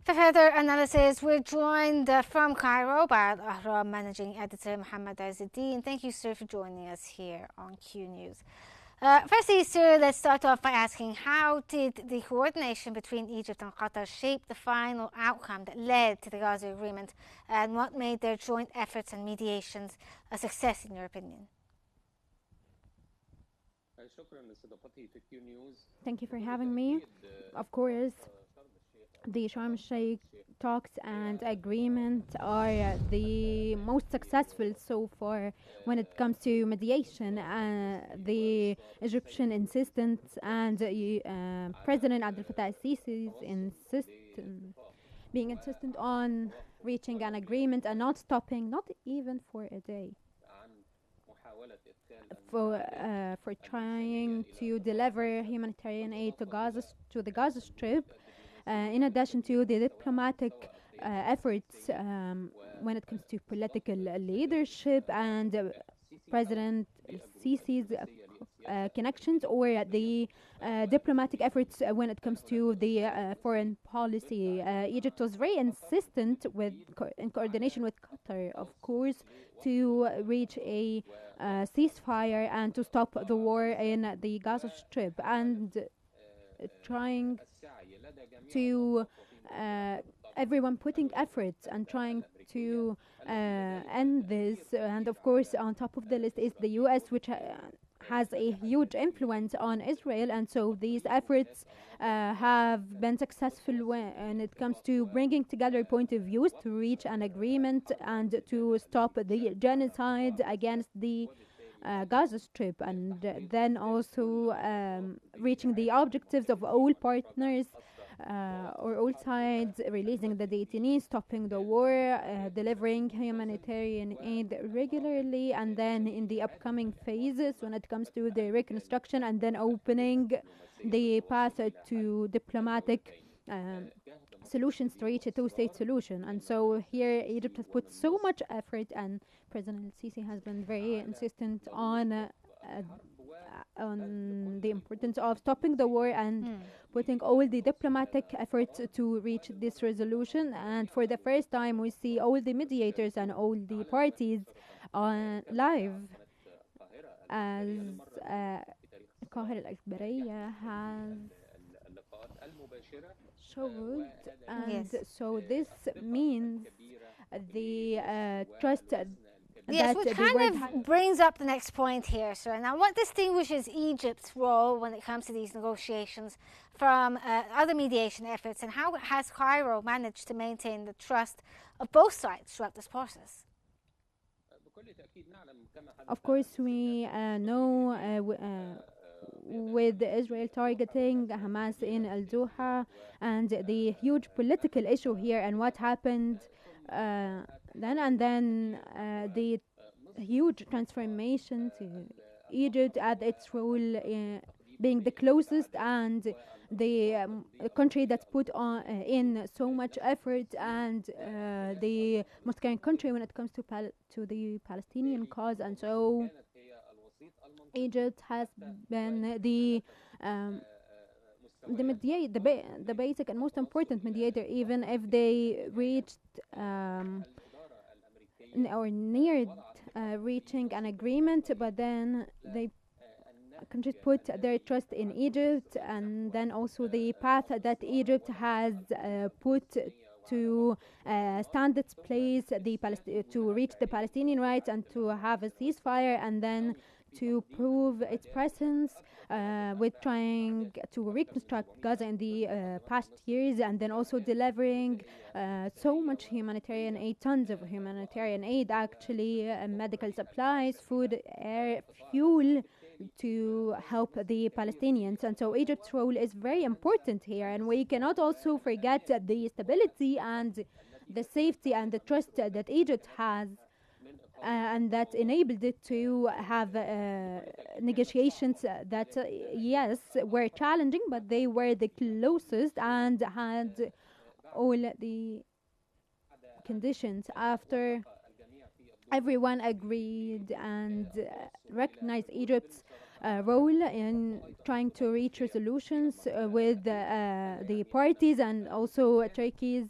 For further analysis, we're joined from Cairo by our managing editor Mohammed Azzuddin. Thank you, sir, for joining us here on Qnews. Firstly, sir, let's start off by asking, how did the coordination between Egypt and Qatar shape the final outcome that led to the Gaza agreement, and what made their joint efforts and mediations a success, in your opinion? Thank you for having me. Of course, the Sharm el-Sheikh talks and agreement are the most successful so far when it comes to mediation. The Egyptian insistence and President Abdel Fattah el-Sisi's being insistent on reaching an agreement and not stopping, not even for a day, for trying to deliver humanitarian aid to the Gaza Strip, in addition to the diplomatic efforts when it comes to political leadership and President Sisi's connections, or the diplomatic efforts when it comes to the foreign policy. Egypt was very insistent in coordination with Qatar, of course, to reach a ceasefire and to stop the war in the Gaza Strip, and trying to everyone putting efforts and trying to end this. And of course, on top of the list is the US, which has a huge influence on Israel, and so these efforts have been successful when it comes to bringing together point of views to reach an agreement and to stop the genocide against the Gaza Strip, and then also reaching the objectives of all partners or all sides, releasing the detainees, stopping the war, delivering humanitarian aid regularly, and then in the upcoming phases when it comes to the reconstruction, and then opening the path to diplomatic solutions to reach a two-state solution. And so here Egypt has put so much effort, and President Sisi has been very insistent on the importance of stopping the war and putting all the diplomatic efforts to reach this resolution. And for the first time, we see all the mediators and all the parties on live, as القاهرة الإخبارية has showed. And so this means the trust. Yes, which kind of brings up the next point here, sir. Now, what distinguishes Egypt's role when it comes to these negotiations from other mediation efforts, and how has Cairo managed to maintain the trust of both sides throughout this process? Of course, we know with Israel targeting Hamas in Al-Doha and the huge political issue here and what happened then the huge transformation to Egypt at its role being the closest and the country that's put on in so much effort, and the most caring country when it comes to the Palestinian cause. And so Egypt has been the basic and most important mediator, even if they reached or neared reaching an agreement, but then they countries put their trust in Egypt, and then also the path that Egypt has put to stand its place, to reach the Palestinian rights and to have a ceasefire, and then to prove its presence with trying to reconstruct Gaza in the past years, and then also delivering so much humanitarian aid, tons of humanitarian aid actually, medical supplies, food, air, fuel, to help the Palestinians. And so Egypt's role is very important here, and we cannot also forget the stability and the safety and the trust that Egypt has, and that enabled it to have negotiations that, yes, were challenging, but they were the closest and had all the conditions. After everyone agreed and recognized Egypt's role in trying to reach resolutions with the parties, and also Turkey's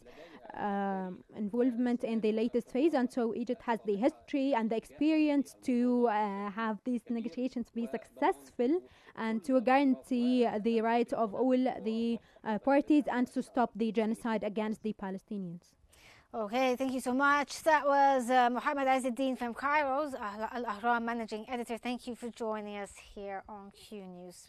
involvement in the latest phase. And so Egypt has the history and the experience to have these negotiations be successful and to guarantee the right of all the parties and to stop the genocide against the Palestinians. Okay, thank you so much. That was Mohammed Azzeddin from Cairo's Al Ahram managing editor. Thank you for joining us here on Q News.